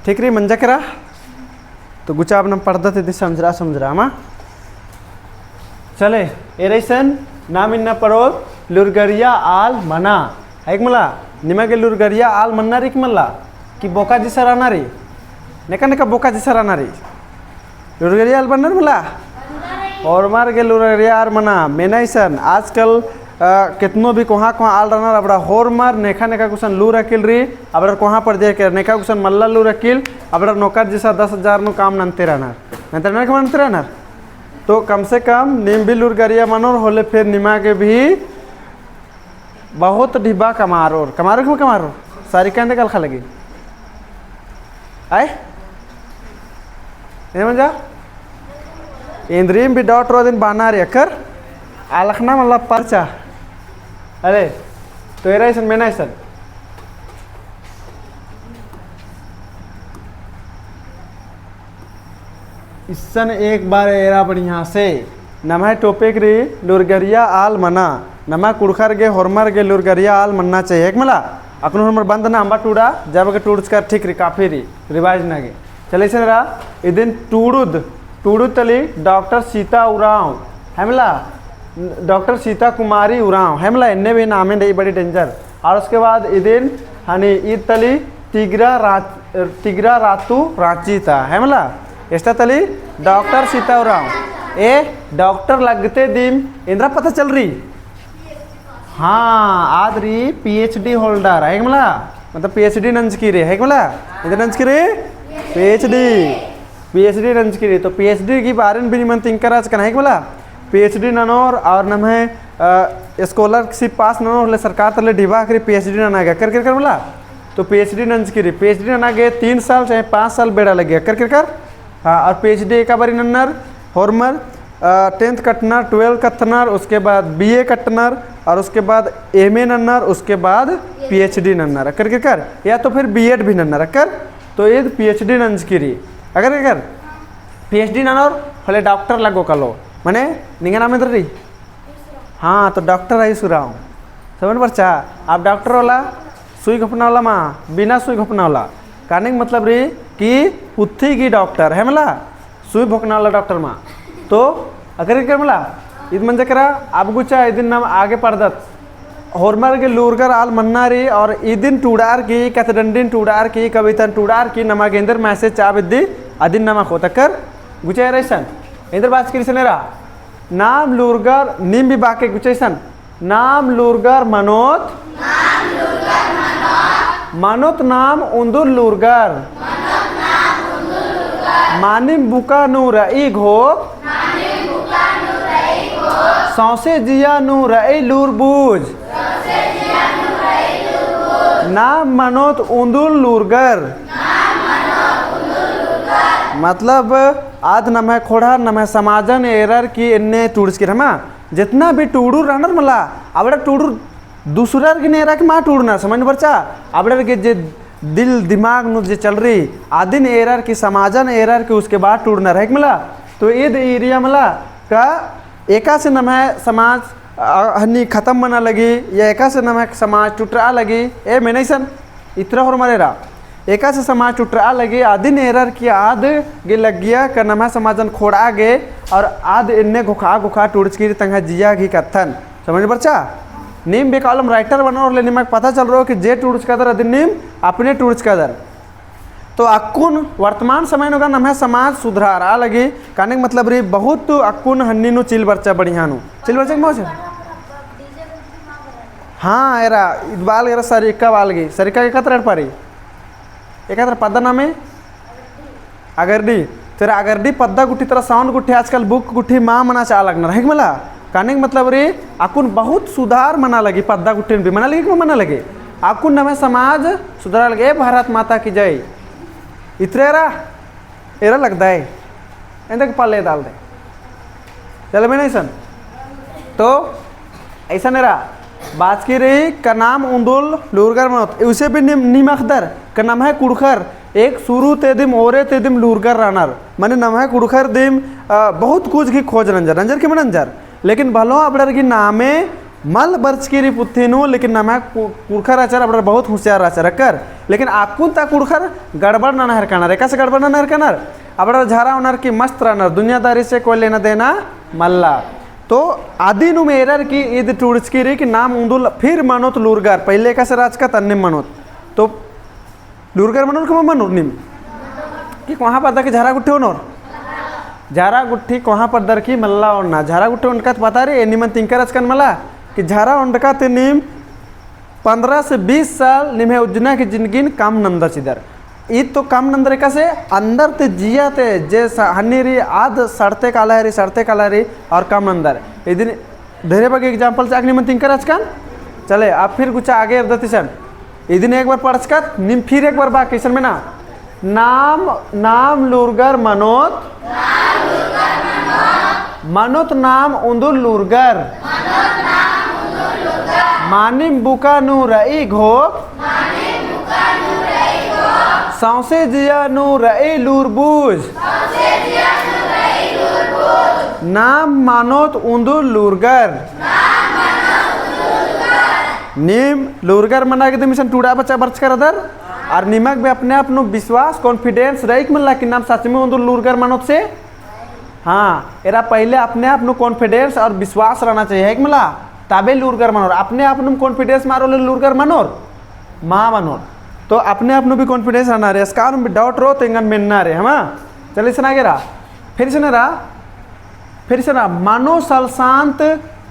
ठीक रही मंजा करा तो गुचा अपना पढ़ता थे समझ रहा मा चले एरेसन नाम इन्ना पढ़ो लुरगरिया आल मना है मला निಮಗೆ लुरगरिया आल मन्ना रिक मला कि बोका जिसा राना रे नेका नेका बोका जिसा राना रे लुरगरिया आल मन्ना मला और मार के लुरगरिया आल मना मेनाइसन आजकल कितनो भी कोहा कोहा आल रना अबड़ा होर मार नेखा नेका कुसन लू रखिल री अबड़ा कोहा पर दे के नेका कुसन मल्ला लू रखिल अबड़ा नौकर जैसा 10,000 नो काम नंते रहना नंते रहना तो कम से कम निम भी लुरगरिया मनोर होले फिर निमा के भी बहुत ढिबा कमारो क्यों कमारो सारी कहते कल खा लगी आए मजा इंद्रियम भी डॉट रो दिन बाना रे कर आलखना मतलब परचा अरे तो एरा ऐसा मैंने ऐसा इसन एक बार एरा बढ़िया से नमा टोपिक री लुरगरिया आल मना नमा कुड़खर गे होरमर गे लुरगरिया आल मन्ना चाहिए एक मला अकन होरमर बंद ना अंबा टूड़ा जब के टूड्स कर ठीक री काफी री रिवाज ना गे चले से रा इदिन टूडुद तली डॉक्टर सीता उराव है मला डॉक्टर सीता कुमारी उराव है मला इन्ने भी नामे नहीं बड़ी डेंजर और उसके बाद इदिन हनी ईद तली तिगरा रातू रांची था है मला एस्टा तली डॉक्टर सीता उराव ए डॉक्टर लगते दिन इंद्रा पता चल रही हाँ आज री PhD होल्डर है मला मतलब PhD नंज की रे है मला इधर नंज की रे PhD नंज की रे तो PhD की बारे में भी निमन थिंक करा चकन है मला PhD ननोर और नम है स्कॉलरशिप पास ननोर ले सरकार तले ढिबा करी PhD नना गया कर मला तो PhD नंज की रे PhD नना गए 3 साल चाहे 5 साल बेड़ा लग गया कर हाँ और PhD एक बारी नन्नर होरमर 10th कटनर 12th कटनर उसके बाद BA कटनर और उसके बाद MA नन्नर उसके बाद PhD नन्नर कर या तो फिर B.Ed भी नन्नर कर तो ये PhD नंज की री अगर PhD नन्नर हले डॉक्टर लगो कलो मने निंगे नाम इधर रही हाँ तो डॉक्टर आई सुराव समझ परचा आप डॉक्टर वाला सुई घपना वाला माँ बिना सुई घपना वाला कहने का मतलब रही कि पुथी की डॉक्टर है मला सुई भोकना वाला डॉक्टर माँ तो अगर कर मला इद मन करा अब गुचा इदिन नाम आगे पढ़दत होरमर के लूरगर आल मन्नारी और इदिन टूडार की कथडंडिन टूडार की कवितन टूडार की नमा केंद्र मैसेज चाप इद्दी अदिन नमा खोतकर गुचा रेसन इंद्र बात की सनेरा नाम लूरगर निम भी बाके गुचैसन नाम लूरगर मनोत नाम उन्दुर लूरगर मानिम बुका नूर ई घोक सौसे जिया नूर ई लूर बूझ नाम मनोत उन्दुर लूरगर मतलब आज नम है खोड़ा नम है समाजन एरर की इन्ने टूड्स की रमा जितना भी टूडू रहनर मला आवड़ा टूडू दूसरा की नेरा की माँ टूडना समझ बच्चा आवड़ा के जे दिल दिमाग नु जे चल रही आदिन एरर की समाजन एरर की उसके बाद टूडना रह मला तो ईद एरिया मला का एका से नम है समाज हन्नी खत्म बना लगी या एका से नम है समाज टूटा लगी ए मैंने इतना और मरेरा एका से समाज टूटा लगी आदिन एरर की आद गे लग गया का नमा समाजन खोड़ा गे और आद इन्ने घुखा टूड्स की तंगा जिया घी कथन समझ बच्चा नीम भी कॉलम राइटर बना और लेने में पता चल रहा हो कि जे टूड्स का दर अदिन नीम अपने टूड्स का दर तो अक्कुन वर्तमान समय नुगा नम है समाज सुधारा लगी कहने का मतलब रही बहुत अक्कुन हन्नी नु चिल बच्चा बढ़िया नु चिल बच्चा मौज हाँ एरा बाल एरा सरिका वाल गई सरिका के कतर पारी एक पद्दा नामे अगरडी तेरा अगरडी पद्दा गुट्ठी तरह साउंड गुट्ठी आजकल बुक गुट्ठी माँ मना चाह लगना है मला कहने का मतलब रे अकुन बहुत सुधार मना लगी पद्दा गुट्ठी भी मना लगी क्यों मना लगे अकुन नमे समाज सुधारा लगे भारत माता की जय इतरेरा एरा लगता है इंदे पाले डाल दे चले मैं नहीं सन तो ऐसा नहीं रहा बात की रही का नाम उन्दुल लूरगर मनोत उसे भी निमखदर का नाम है कुड़खर एक शुरू ते दिम ओरे ते दिम लूरगर रानर माने नाम है कुड़खर दिम बहुत कुछ की खोज रंजर रंजर के मनंजर लेकिन भलो अपडर की नामे मल बर्च की पुथिनु लेकिन नमक कुड़खर आचार अब बहुत होशियार आचार कर लेकिन आकुन ता कुड़खर गड़बड़ ना नहर कनर एक से गड़बड़ ना नहर कनर अब झारा उनर की मस्त रनर दुनियादारी से कोई लेना देना मल्ला तो आदि नु में एरर की ईद टूड़की री कि नाम उंदुल फिर मनोत लूरगार पहले का से राज का तन्ने मनोत तो लूरगार मनोर कमा मनोर निम कि वहाँ पर दर झारा गुट्ठी होनोर झारा गुट्ठी वहाँ पर दर की मल्ला और ना झारा गुट्ठी उनका पता रे निमन तिंकर अचकन मला कि झारा उनका ते निम 15 से 20 साल निम्हे उज्जना की जिंदगी काम नंदर सिदर ईद तो काम नंदर का से अंदर ते जिया ते जे हन्नीरी आद सड़ते काला री और काम नंदर इदिन धैर्य बगे एग्जाम्पल से निमन तिंकर अचकन चले आप फिर कुछ आगे दतिशन इदिन एक बार पढ़चकत निम फिर एक बार बा किशन में ना नाम लूरगर मनोत मनोत नाम उंदुल लूरगर मानिम बुका नु रई घोक सौसे जिया नु रई लूरबूज नाम मानोत उंदुल लूरगर निम लूरगर मना के मिशन टूड़ा बच्चा बर्च कर अदर और निमक में अपने आप विश्वास कॉन्फिडेंस रही मिलला कि नाम सच में उंदुल लूरगर मनोत से हाँ एरा पहले अपने आप कॉन्फिडेंस और विश्वास रहना चाहिए है मिला तबे लूरगर मनोर अपने आप कॉन्फिडेंस मारो लूरगर मनोर माँ मनोर तो अपने आप भी कॉन्फिडेंस रहना रे इसका डाउट रो तो इंगन मिलना रे हम चलिए सुना गेरा फिर से ना मानो सलसांत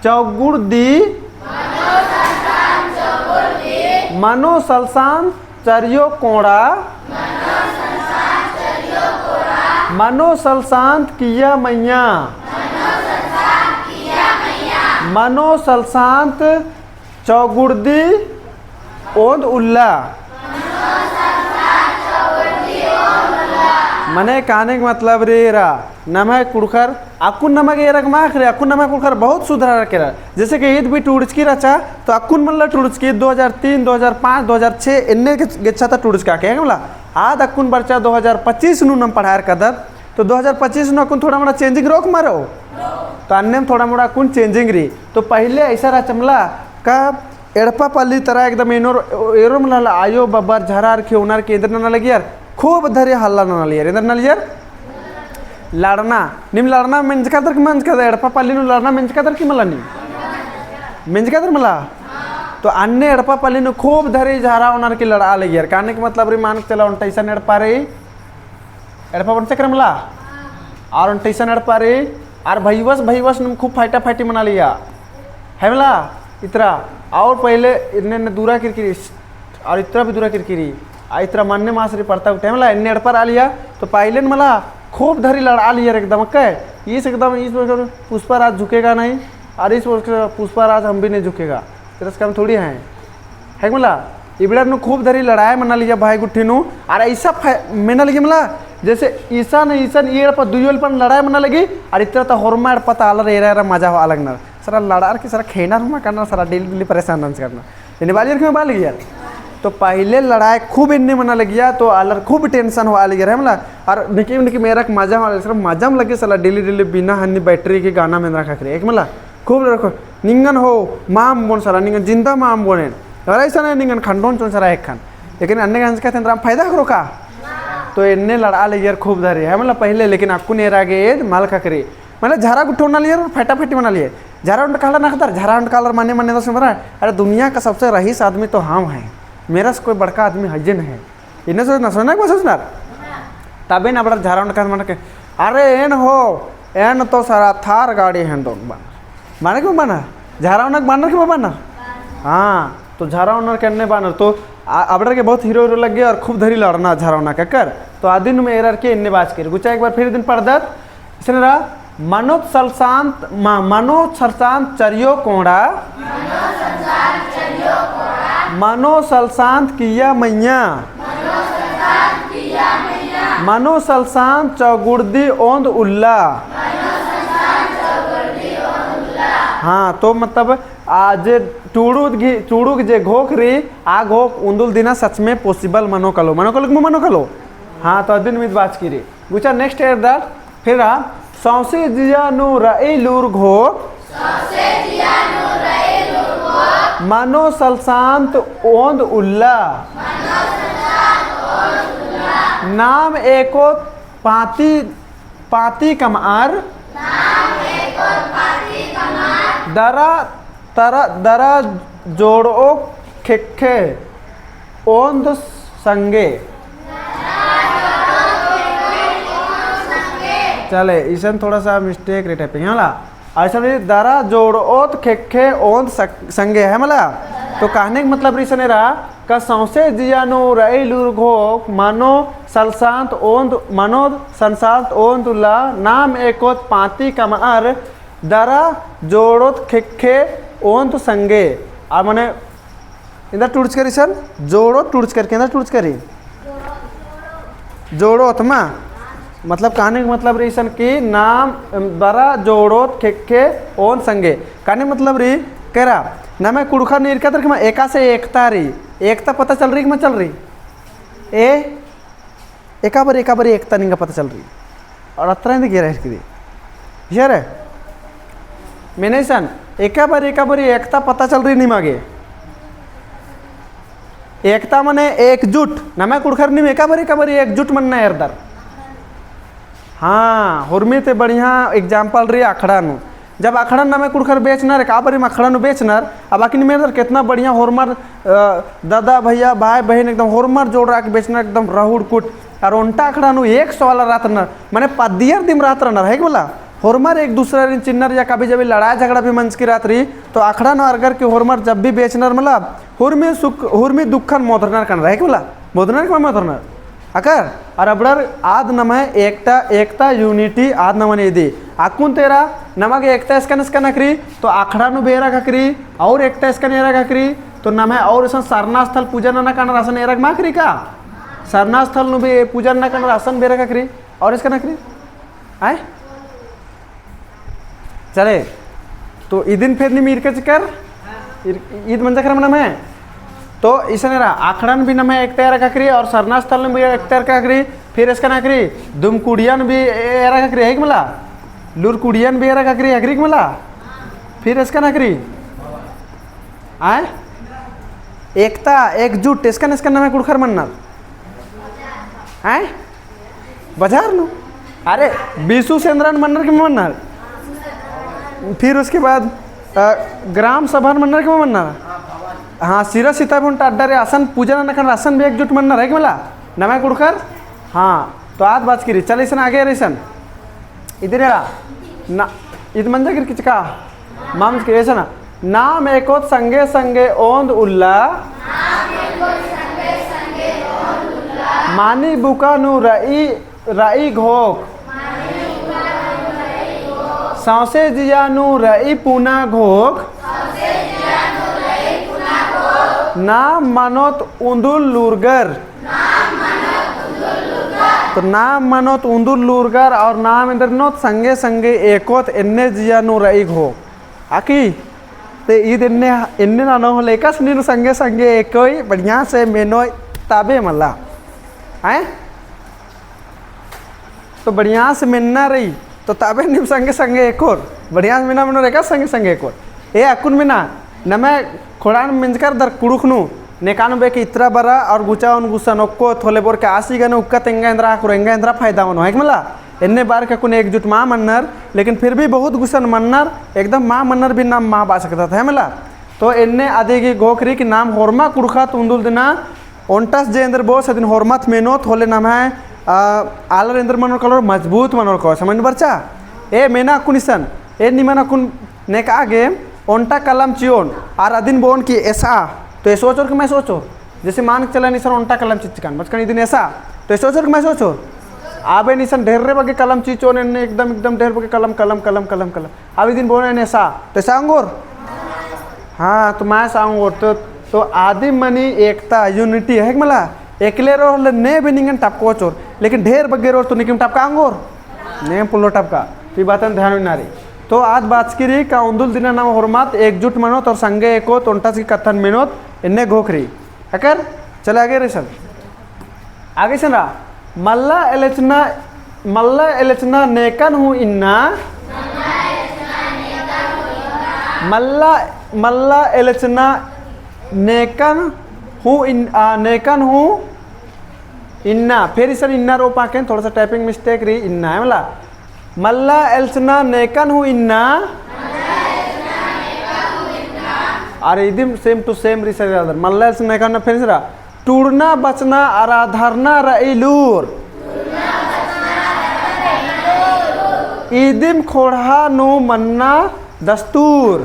चौगुड़ दी मनो सलसांत चरियो कोड़ा मनो सलसांत किया मैया मनो सलसांत चौगुर्दी ओंद उल्ला मने कहने का मतलब रे रा नमक कुड़खर अकुन नमक ये रक माख रे अकुन नमक कुड़खर बहुत सुधार रखे जैसे कि ईद भी टूड़चकी रचा तो अकुन मल्ला टूड़चकी 2003 2005 2006 इन्ने गेच्छा था टूड़चका के बोला आज अकुन बर्चा 2025 नु नम पढ़ायर कदर तो 2025 नु अकुन थोड़ा मोड़ा चेंजिंग रोक मारो तो अन्य में थोड़ा मोड़ा अकुन चेंजिंग रही तो पहले ऐसा रहा चमला का एड़पा पल्ली तरह एकदम एरो मला आयो बब्बर झरार के उनार के इधर ना लगी यार खूब धरे हल्ला ना लियर इधर ना लियर लड़ना निम लड़ना मंज का एड़पा पल्ली नु लड़ना मंज का की मला निम मंज का मला तो अन्य एड़पा पल्ली नु खूब धरे झरा उनार की लड़ा लगी यार कहने का मतलब रे मान चला उन टैसन एड़पा रे एड़पा बन चक्र मला और उन टैसन एड़पा रे और भईवस नु खूब फाइटा फाइटी मना लिया है मला इतरा और पहले इतने दूरा किरकिरी और इतना भी दूरा किरकिरी इतना मान्य मासरी पड़ता उठे मला इन्ने एड़पर आ लिया तो पहले मला खूब धरी लड़ा लिया एकदम इस एकदम इस पुष्पाराज झुकेगा नहीं और इस पुष्पाराज हम भी नहीं झुकेगा तिरस्कार में थोड़ी है मला इबड़ा नु खूब धरी लड़ाई मना लिया भाई गुट्ठी नु और ऐसा मना लगी मला जैसे ईसान ये पर दुयोल पर लड़ाई मना लगी और इतना तो होरमा पता आलर एरा मजा हो अलग ना सरा लड़ार की सरा खेना रुमा करना सरा डेली परेशान करना इन्हें बालियर क्यों बाल गया तो पहले लड़ाई खूब इन्ने मना लगिया तो अलर खूब टेंशन हो लगे है मला और निकी मेरा मजा हो सर मजा में लगे सला डेली बिना हन्नी बैटरी के गाना में रखा करे एक मला खूब रखो निंगन हो माम बोन सरा निंगन जिंदा माम बोने और ऐसा नहीं निंगन खंडोन चुन सरा एक खान लेकिन अन्य गांस कहते हैं फायदा करो का तो इन्ने लड़ा लगे खूब धरे है मतलब पहले लेकिन आपको नेर आगे माल का करे मतलब झारा गुट्ठोना लिए और फटाफटी बना लिए झारा उंट काला ना झारा उंट कालर माने माने तो मरा अरे दुनिया का सबसे रईस आदमी तो हम हैं मेरा से कोई बड़का आदमी हजन है इन्हें सोचना सोचना क्या सोचना तबे ना बड़ा झारा उंट का मन के अरे एन हो एन तो सारा थार गाड़ी है दो माने क्यों बना झारा उनक बानर क्यों बना हाँ तो झारा उनर करने बानर तो अब के बहुत हीरो लग गए और खूब धरी लड़ना झारा उना कर तो आदिन में एरर के इन्ने बाज कर गुचा एक बार फिर दिन पढ़दत इसने रहा मनोत सरसांत चरियो कोड़ा मनो सलसांत किया मैया मनो सलसांत चौगुर्दी ओंद उल्ला हाँ तो मतलब आज चूड़ू जे घोक री आ घोक उंदुल दिना सच में पॉसिबल मनो कलो हाँ तो दिन में बात की री गुचा नेक्स्ट ईयर दैट फिर सौसे जिया नु रई लूर घोक मनो सलसांत ओंद उल्ला नाम एको पाती पाती कमार दरा तरा दरा जोड़ो खेखे ओंद संगे। चले ईसन थोड़ा सा मिस्टेक रे टाइपिंग है मला ऐसा नहीं दरा जोड़ोत खेखे ओंद संगे है मला। तो कहने का मतलब रीसन रहा का सौसे जियानो रई लुरघोक मानो सलसांत ओंद मनो संसांत ओंद ला नाम एकोत पाती कमार दरा जोड़ोत खेखे ओंद संगे। आ मने इंदा टूर्च करी सन जोड़ो टूर्च करके इंदा टूर्च करी जोड़ो अथमा मतलब कहने का मतलब रही सन की नाम दरा जोड़ो खेखे ओन संगे। कहने मतलब रही कह रहा ना मैं कुड़खा नीर का तरह एका से एकता रही एकता पता चल रही कि मैं चल रही एका बार एकता नहीं का पता चल रही और अतरा नहीं गिरा है यार है मैंने सन एका बार एकता पता चल रही नहीं मांगे एकता मने एकजुट ना मैं कुड़खर नहीं एका बार एकजुट मनना है दर। हाँ हुर्मी ते बढ़िया एग्जाम्पल रही अखड़ा नु जब अखड़ा ना मैं कुड़खर बेचना रे काबर अखड़ा नु बेचनर अब बाकी मेरे कितना बढ़िया होरमर दादा भैया भाई बहन एकदम होरमर जोड़ रहा के बेचना एकदम राहुल कुट और उनटा अखड़ा नु 100 वाला रात नर मैंने पदियर दिन रात रनर है कि बोला होरमर एक दूसरे चिन्नर या कभी जब लड़ाई झगड़ा भी मंच की रात रही तो अखड़ा न अरगर के होरमर जब भी बेचनर मतलब हुर्मी दुखन मोदरनर करना है कि बोला मोदरनर के मोदरनर अकर और अबड़र आद नम है एकता एकता यूनिटी आद नमन यदि आकुन तेरा नमक एकता इसका नकरी तो आखड़ा नु बेरा ककरी और एकता इसका नेरा ककरी तो नम है और इस सरना स्थल पूजन न करना रासन एरग माकरी का सरना स्थल नु भी पूजन न करना रासन बेरा ककरी और इसका नकरी आए चले तो ईदिन फिर मीर के चकर ईद मंजकर नम है तो इसने रहा आखड़न भी नमे एक तैयार ककरी और सरना स्थल में भी एक तैयार ककरी फिर इसका नकरी दुम कुड़ियन भी एरा ककरी है कि मला लूर कुड़ियन भी एरा ककरी अकरी कि मला फिर इसका नकरी आए एकता एकजुट इसका नमे कुड़खर मनना आए बाजार नु अरे बीसू सेंद्रन मनर के मनर फिर उसके बाद ग्राम सभा मनर के मनर हाँ सिरा सीतापुर टाड्डा रे आसन पूजन न कर आसन भी एकजुट मनना है कि मला नमे कुड़खर हाँ तो आज बात करी चल इसन आगे रेसन इधर ना इत मंजा गिर किचका माम के ऐसा ना नाम एकोत संगे संगे ओंद उल्ला मानी बुका नु रई घोक सौसे जिया नु रई पुना घोक नाम मनोत उंदुल लूरगर तो नाम मनोत उंदुल लूरगर और नाम इंदर नोत संगे संगे एकोत इन्ने जिया नु रई घो आकी ते ईद इन्ने ना हो लेका सुनी संगे संगे एकोई बढ़िया से मेनो ताबे मल्ला हैं तो बढ़िया से मिलना रही तो ताबे निम संगे संगे एक और बढ़िया से मिना मनो रेका संगे संगे एक और ए अकुन मिना न मैं खोड़ान मिंजकर दर कुड़ुखनु नेकानु बेकी इतरा बरा और गुचा उन गुस्सा नोक्को थोले बोर के आसी गने उक्का तेंगा इंद्रा कुरेंगा इंद्रा फायदा मनो है कि मला इन्ने बार का कुन एकजुट माँ मन्नर लेकिन फिर भी बहुत गुस्सा मन्नर एकदम माँ मन्नर भी नाम माँ बा सकता था है मला तो इन्ने आदि की घोखरी की नाम होरमा कुड़खा तुंदुल दिना ओंटस जे इंद्र बोस दिन होरमत मेनोत होले नाम है आलर इंद्र मनोर कलर मजबूत मनोर को समझ बरचा ए मेना कुनिसन ए निमना कुन नेक आगे ओंटा कलम चियोन और अदिन बोन की ऐसा तो ये सोचो कि मैं सोचो जैसे मान के चला निसन ओंटा कलम चिचकान बचकन इदिन ऐसा तो ये सोचो कि मैं सोचो आबे निसन ढेर रे बगे कलम चिचोन ने एकदम ढेर बगे कलम कलम कलम कलम कलम अब इदिन बोन ने ऐसा तो ऐसा अंगोर हाँ तो मैं सांगोर तो आदि मनी एकता यूनिटी है मला एकले रो ने भी निंगन टपको चोर लेकिन ढेर बगे रो तो निकिम टपका अंगोर ने पुल्लो टपका तो बात ध्यान ना रही तो आज बात की रही का उंदुल दिना नाम होरमात एकजुट मनोत और संगे एको तोंटास की कथन मिनोत इन्ने घोखरी अकर चले आगे रे सर आगे से ना मल्ला एलेचना नेकन हूँ इन्ना मल्ला एलचना नेकन हूँ इन्ना, फिर इस इन्ना रो पाके थोड़ा सा टाइपिंग मिस्टेक रही, इन्ना है मला मल्ला एल्सना नेकन हूँ इन्ना, अरे इदिम सेम टू सेम रिसर अदर मल्ला एल्सना नेकन फिर सरा टूड़ना बचना आराधरना रईलूर इदिम खोड़ा नु मन्ना दस्तूर।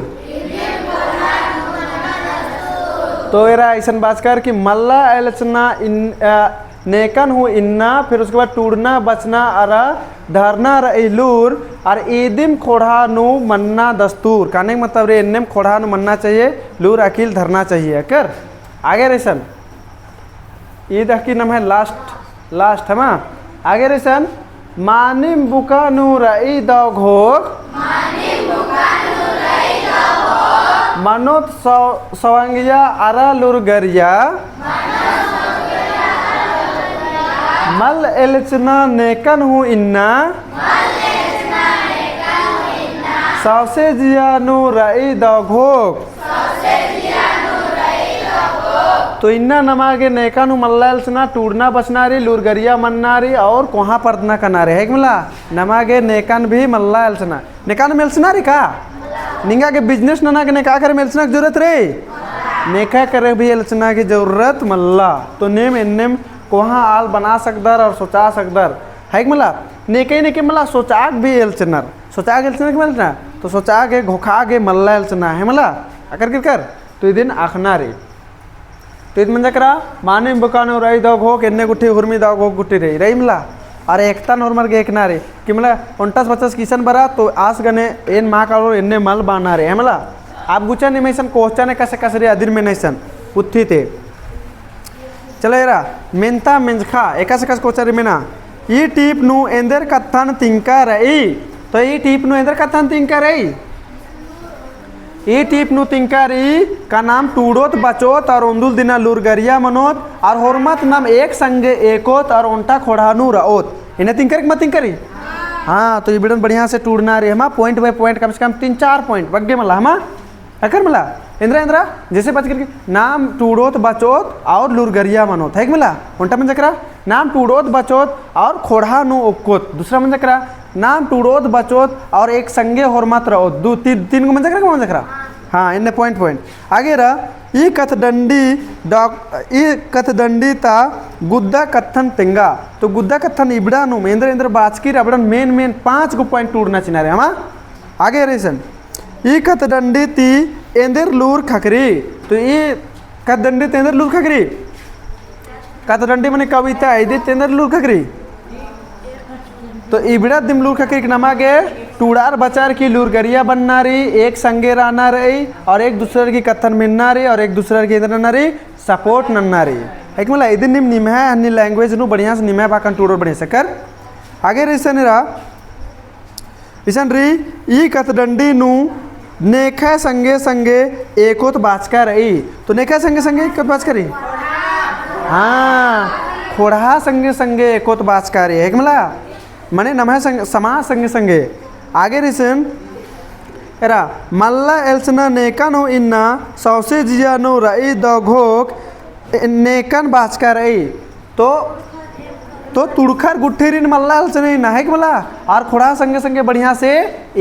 तो एरा ऐसा बात कर कि मल्ला एलचना नेकन हूँ इन्ना, फिर उसके बाद टूड़ना बचना अरा धरना रईलूर और ईदिम खोड़ा नु मन्ना दस्तूर। कहने का मतलब रे इन्नेम खोड़ा नु मन्ना चाहिए, लूर अकील धरना चाहिए। कर आगे रेसन ईद की नाम है लास्ट है मा आगे रेसन मानिम बुका नु रई दौ घोग मनोत सवंगिया अरा लुरगरिया मल एलचना नेकन हूँ इन्ना सौसे जिया नु रई दौ घोग। तो इन्ना नमागे नेकन हूँ मल्ला एलचना टूड़ना बचनारी लुरगरिया मन्नारी और कोहा पर्दना कनारे है कि मला नमागे नेकन भी मल्ला एलचना नेकन मेलचना रे का निंगा के बिजनेस नना के नेका करे मेलचना की जरूरत रे नेका करे भी एलचना की जरूरत मल्ला। तो नेम एन्नेम कोहा आल बना सकदर और सोचा सकदर है कि मला नेके नेके मला सोचाक भी एलचनर सोचाक एलचनर के मलना तो सोचाक है घोखा के मल्ला एलचना है मला अकर कर तो इदिन आखना रे तो इद मंजा करा माने बुकानो रई दो घोक एन्ने गुट्ठी हुरमी दो घोक गुट्ठी रही मला और एकता नॉर्मल के एक ना रे कि मला 50 किसन बरा तो आस गने एन मा कालो एन्ने मल बाना रे है मला आप गुचा निमेसन कोचाने कसे रे अदिर में नैसन उत्थी थे चले रा मेंता मेंजखा एकास कोचा रे मेना ई टीप नु एंदर कथन तिंका रई। तो ई टीप नु एंदर कथन तिंका रई ई टीप नु तिंकारी का नाम टूड़ोत बचोत और उंदुल दिना लुरगरिया मनोत और होरमत नाम एक संगे एकोत और उंटा खोड़ानू रओत इन्हें तिंकर मत तिंकरी। हाँ तो ये बिड़न बढ़िया से टूड़ना रे हमा पॉइंट बाय पॉइंट कम से कम 3-4 पॉइंट बग्गे मला हमा अकर मला इंद्रा जैसे बच करके नाम टूड़ोत बचोत और लुरगरिया मनोत है कि मला उल्टा मन जकरा नाम टूड़ोत बचोत और खोड़ा नु ओकोत। दूसरा मन जकरा नाम टूड़ोत बचोत और एक संगे होरमत रहो दो तीन को मन जकरा हाँ इन्हें पॉइंट आगे रहा ई कथ दंडी ता गुद्दा कत्थन तेंगा। तो गुद्दा कत्थन इबड़ा नु इंद्र बाचकी रबड़न मेन 5 को पॉइंट टूड़ना चिना रे हमा आगे रेसन ई कथ दंडी ती एंदर लूर खकरी। तो ये कथ दंडी तेंदर लूर खकरी कथ दंडी मने कविता है तेंदर लूर खकरी। तो इबड़ा दिम लूर खकरी नमागे टूड़ार बचार की लूरगरिया बनना रही एक संगे रहना रही और एक दूसरे की कथन मिलना रही और एक दूसरे की इधर नना रही सपोर्ट नन्ना रही एक मतलब इधर निम निम है अन्य लैंग्वेज नु बढ़िया से निम है बाकन टूड़ोर बढ़िया से कर आगे रिसन रहा इसन रही ई कथ दंडी नु नेखा संगे संगे एकोत बाचका रही। तो नेखा संगे संगे एक बाच करी हाँ खोड़ा संगे संगे एकोत बाचका रही है मला मने नम है समाज संगे संगे आगे रिसन एरा मल्ला एल्सना नेकन हो इन्ना सौसे जिया नो रई दो घोक नेकन बाचका रही। तो तुड़खर गुट्ठेरिन मल्ला एल्सना इन्ना है कि मला और खोड़ा संगे संगे बढ़िया से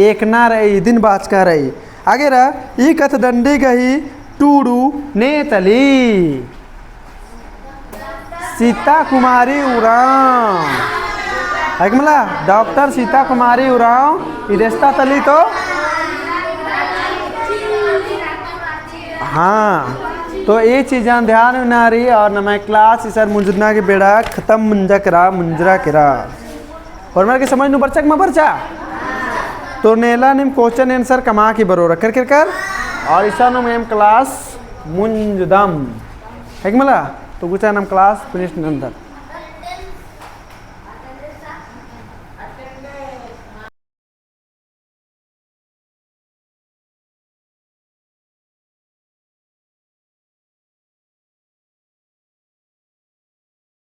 एक ना रही दिन बाचका रही। आगे रहा ई कथ दंडी गही टूडू नेतली सीता कुमारी उराम है कि मला डॉक्टर सीता कुमारी उराव इदेस्ता तली। तो हाँ तो ये चीज़ें ध्यान में ना रही और न मैं क्लास सर मुंजरना के बेड़ा ख़त्म मुंजरा करा और मेरे के समझ नु बरचक में बरचा तो नेला निम क्वेश्चन आंसर कमा की बरो रख कर और ईसा नु मैम क्लास मुंजदम है कि मला तो गुचा नाम क्लास फिनिश अंदर